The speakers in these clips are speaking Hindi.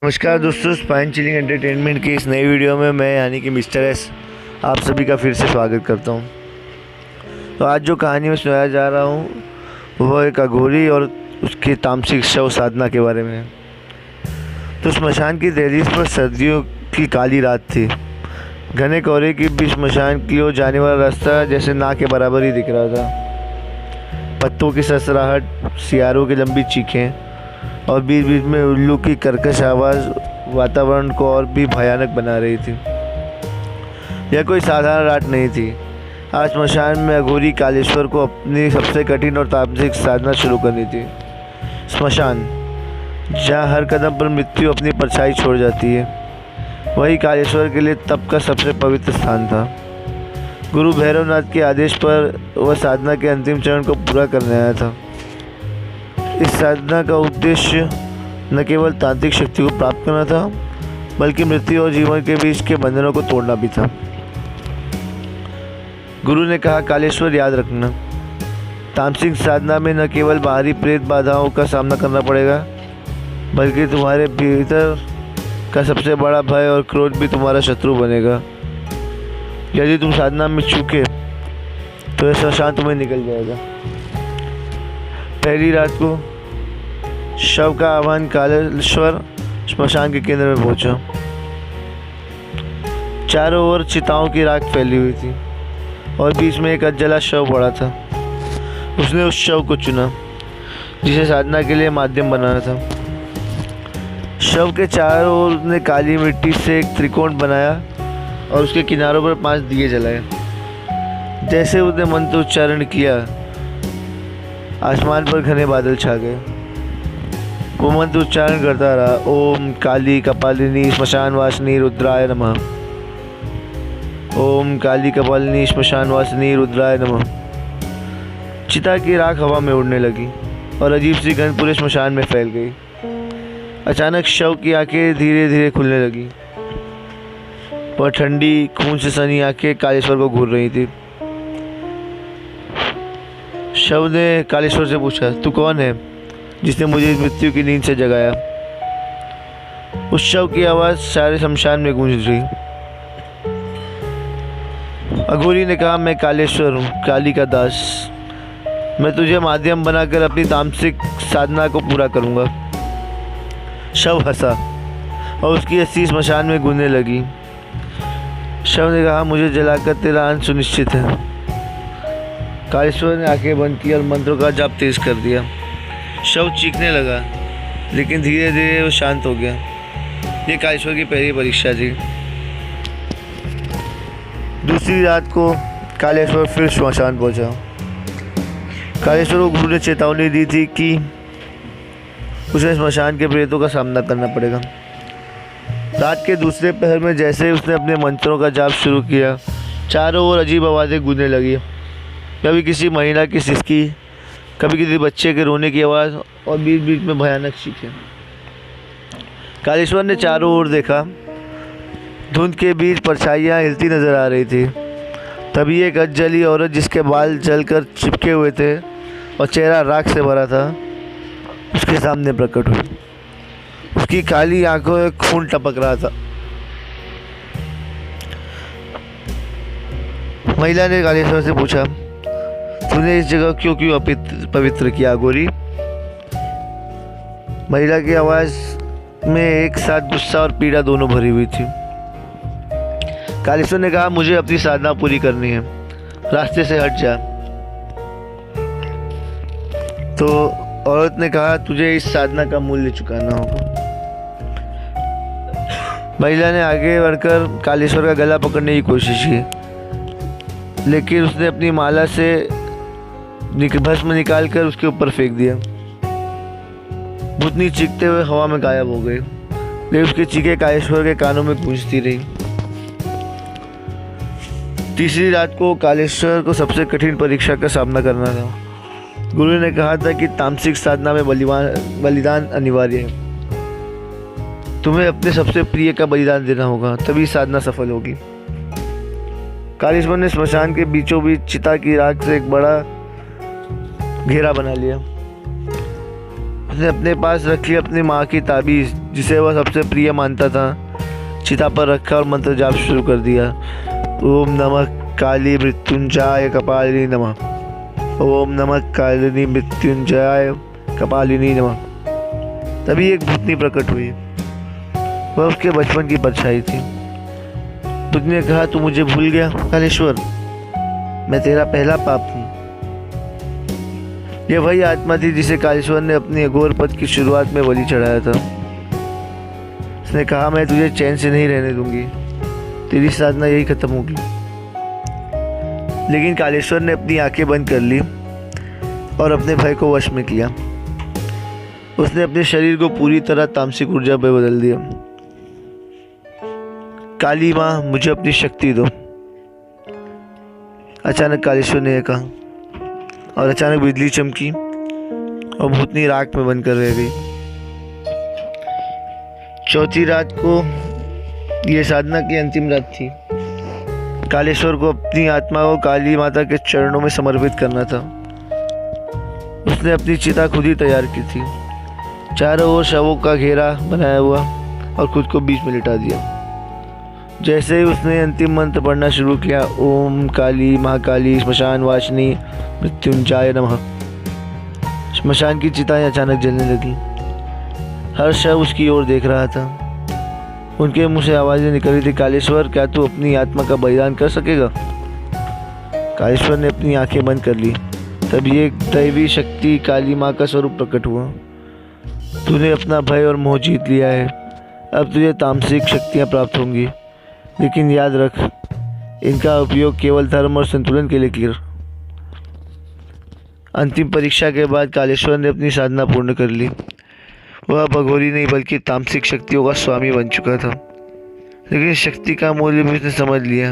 नमस्कार दोस्तों, स्पाइन चिलिंग एंटरटेनमेंट की इस नई वीडियो में मैं यानी कि मिस्टर एस आप सभी का फिर से स्वागत करता हूं। तो आज जो कहानी में सुनाया जा रहा हूं वह एक अघोरी और उसकी तामसिक शव साधना के बारे में है। तो स्मशान की दहलीज पर सर्दियों की काली रात थी। घने कोहरे के बीच स्मशान की ओर जाने वाला रास्ता जैसे ना के बराबर ही दिख रहा था। पत्तों की सरसराहट, सियारों की लंबी चीखें और बीच बीच में उल्लू की कर्कश आवाज़ वातावरण को और भी भयानक बना रही थी। यह कोई साधारण रात नहीं थी। आज स्मशान में अघोरी कालेश्वर को अपनी सबसे कठिन और तामसिक साधना शुरू करनी थी। स्मशान, जहाँ हर कदम पर मृत्यु अपनी परछाई छोड़ जाती है, वही कालेश्वर के लिए तप का सबसे पवित्र स्थान था। गुरु भैरवनाथ के आदेश पर वह साधना के अंतिम चरण को पूरा करने आया था। इस साधना का उद्देश्य न केवल तांत्रिक शक्ति को प्राप्त करना था, बल्कि मृत्यु और जीवन के बीच के बंधनों को तोड़ना भी था। गुरु ने कहा, कालेश्वर याद रखना, तामसिक साधना में न केवल बाहरी प्रेत बाधाओं का सामना करना पड़ेगा, बल्कि तुम्हारे भीतर का सबसे बड़ा भय और क्रोध भी तुम्हारा शत्रु बनेगा। यदि तुम साधना में चूके तो यह स्मशान तुम्हें निकल जाएगा। पहली रात को शव का आह्वान कालेश्वर स्मशान के केंद्र में पहुंचा। चारों ओर चिताओं की राख फैली हुई थी और बीच में एक अधजला शव पड़ा था। उसने उस शव को चुना जिसे साधना के लिए माध्यम बनाना था। शव के चारों ओर उसने काली मिट्टी से एक त्रिकोण बनाया और उसके किनारों पर 5 दिए जलाए। जैसे उसने मंत्र उच्चारण किया, आसमान पर घने बादल छा गए। वो मंत्र उच्चारण करता रहा, ओम काली कपालिनी श्मशान वासिनी रुद्राय नमः। ओम काली कपालिनी श्मशान वासिनी रुद्राय नमः। चिता की राख हवा में उड़ने लगी और अजीब सी गंध पूरे स्मशान में फैल गई। अचानक शव की आंखें धीरे धीरे खुलने लगी। वह ठंडी खून से सनी आंखें कालेश्वर को घूर रही थी। शव ने कालेश्वर से पूछा, तू कौन है जिसने मुझे इस मृत्यु की नींद से जगाया? उस शव की आवाज़ सारे शमशान में गूंज रही। अघोरी ने कहा, मैं कालेश्वर हूँ, काली का दास। मैं तुझे माध्यम बनाकर अपनी तामसिक साधना को पूरा करूँगा। शव हंसा और उसकी हंसी स्मशान में गूंजने लगी। शव ने कहा, मुझे जलाकर तेरा अंत सुनिश्चित है। कालेश्वर ने आंखें बंद की और मंत्रों का जाप तेज कर दिया। शव चीखने लगा, लेकिन धीरे धीरे वो शांत हो गया। ये कालेश्वर की पहली परीक्षा थी। दूसरी रात को कालेश्वर फिर स्मशान पहुंचा। कालेश्वर को गुरु ने चेतावनी दी थी कि उसे स्मशान के प्रेतों का सामना करना पड़ेगा। रात के दूसरे पहर में जैसे ही उसने अपने मंत्रों का जाप शुरू किया, चारों ओर अजीब आवाज़ें गूंजने लगी। कभी किसी महिला की सिसकी, कभी किसी बच्चे के रोने की आवाज़ और बीच बीच में भयानक चीखें। कालेश्वर ने चारों ओर देखा। धुंध के बीच परछाइयाँ हिलती नजर आ रही थी। तभी एक अधजली औरत जिसके बाल जलकर चिपके हुए थे और चेहरा राख से भरा था, उसके सामने प्रकट हुई। उसकी काली आंखों में खून टपक रहा था। महिला ने कालेश्वर से पूछा, तूने इस जगह क्यों क्यों पवित्र किया अघोरी? महिला की आवाज में एक साथ गुस्सा और पीड़ा दोनों भरी हुई थी। कालेश्वर ने कहा, मुझे अपनी साधना पूरी करनी है, रास्ते से हट जा। तो औरत ने कहा, तुझे इस साधना का मूल्य चुकाना होगा। महिला ने आगे बढ़कर कालेश्वर का गला पकड़ने की कोशिश की, लेकिन उसने अपनी माला से भस्म निकालकर उसके ऊपर फेंक दिया। भूतनी चीखते हुए हवा में गायब हो गई, लेकिन उसकी चीखें कालेश्वर के कानों में गूंजती रही। तीसरी रात को कालेश्वर को सबसे कठिन परीक्षा का सामना करना था। गुरु ने कहा था कि तामसिक साधना में बलिदान अनिवार्य है। तुम्हें अपने सबसे प्रिय का बलिदान देना होगा, तभी साधना सफल होगी। कालेश्वर ने स्मशान के बीचों बीच चिता की राख से एक बड़ा घेरा बना लिया। उसने अपने पास रखी अपनी माँ की ताबीज़ जिसे वह सबसे प्रिय मानता था, चिता पर रखा और मंत्र जाप शुरू कर दिया। ओम नमः काली मृत्युंजय कपालिनी नमः। ओम नमः कालिनी मृत्युंजय कपालिनी नमः। तभी एक भूतनी प्रकट हुई। वह उसके बचपन की परछाई थी। भूतनी ने कहा, तू मुझे भूल गया कालेश्वर, मैं तेरा पहला पाप हूँ। यह वही आत्मा थी जिसे कालेश्वर ने अपनी अघोर पद की शुरुआत में बलि चढ़ाया था। उसने कहा, मैं तुझे चैन से नहीं रहने दूंगी, तेरी साधना यही खत्म होगी। लेकिन कालेश्वर ने अपनी आंखें बंद कर ली और अपने भय को वश में किया। उसने अपने शरीर को पूरी तरह तामसिक ऊर्जा में बदल दिया। काली माँ, मुझे अपनी शक्ति दो, अचानक कालेश्वर ने कहा, और अचानक बिजली चमकी और भूतनी राख में बनकर रह गई। चौथी रात को यह साधना की अंतिम रात थी। कालेश्वर को अपनी आत्मा को काली माता के चरणों में समर्पित करना था। उसने अपनी चिता खुद ही तैयार की थी, चारों ओर शवों का घेरा बनाया हुआ और खुद को बीच में लिटा दिया। जैसे ही उसने अंतिम मंत्र पढ़ना शुरू किया, ओम काली महाकाली श्मशान वासिनी मृत्युंजय नमः, श्मशान की चिताएं अचानक जलने लगी। हर शव उसकी ओर देख रहा था। उनके मुंह से आवाज़ें निकल रही थी, कालेश्वर, क्या तू अपनी आत्मा का बलिदान कर सकेगा? कालेश्वर ने अपनी आंखें बंद कर ली। तभी एक दैवी शक्ति काली माँ का स्वरूप प्रकट हुआ। तूने अपना भय और मोह जीत लिया है, अब तुझे तामसिक शक्तियाँ प्राप्त होंगी, लेकिन याद रख, इनका उपयोग केवल धर्म और संतुलन के लिए कर। अंतिम परीक्षा के बाद कालेश्वर ने अपनी साधना पूर्ण कर ली। वह अब अघोरी नहीं बल्कि तामसिक शक्तियों का स्वामी बन चुका था। लेकिन शक्ति का मूल्य भी उसने समझ लिया।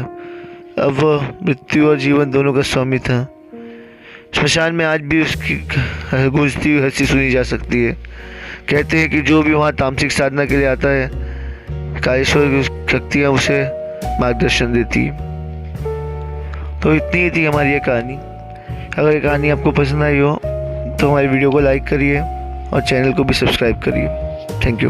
अब वह मृत्यु और जीवन दोनों का स्वामी था। श्मशान में आज भी उसकी गूंजती हुई हंसी सुनी जा सकती है। कहते हैं कि जो भी वहाँ तामसिक साधना के लिए आता है, कालेश्वर की शक्तियाँ उसे मार्गदर्शन देती। तो इतनी ही थी हमारी ये कहानी। अगर ये कहानी आपको पसंद आई हो तो हमारी वीडियो को लाइक करिए और चैनल को भी सब्सक्राइब करिए। Thank you.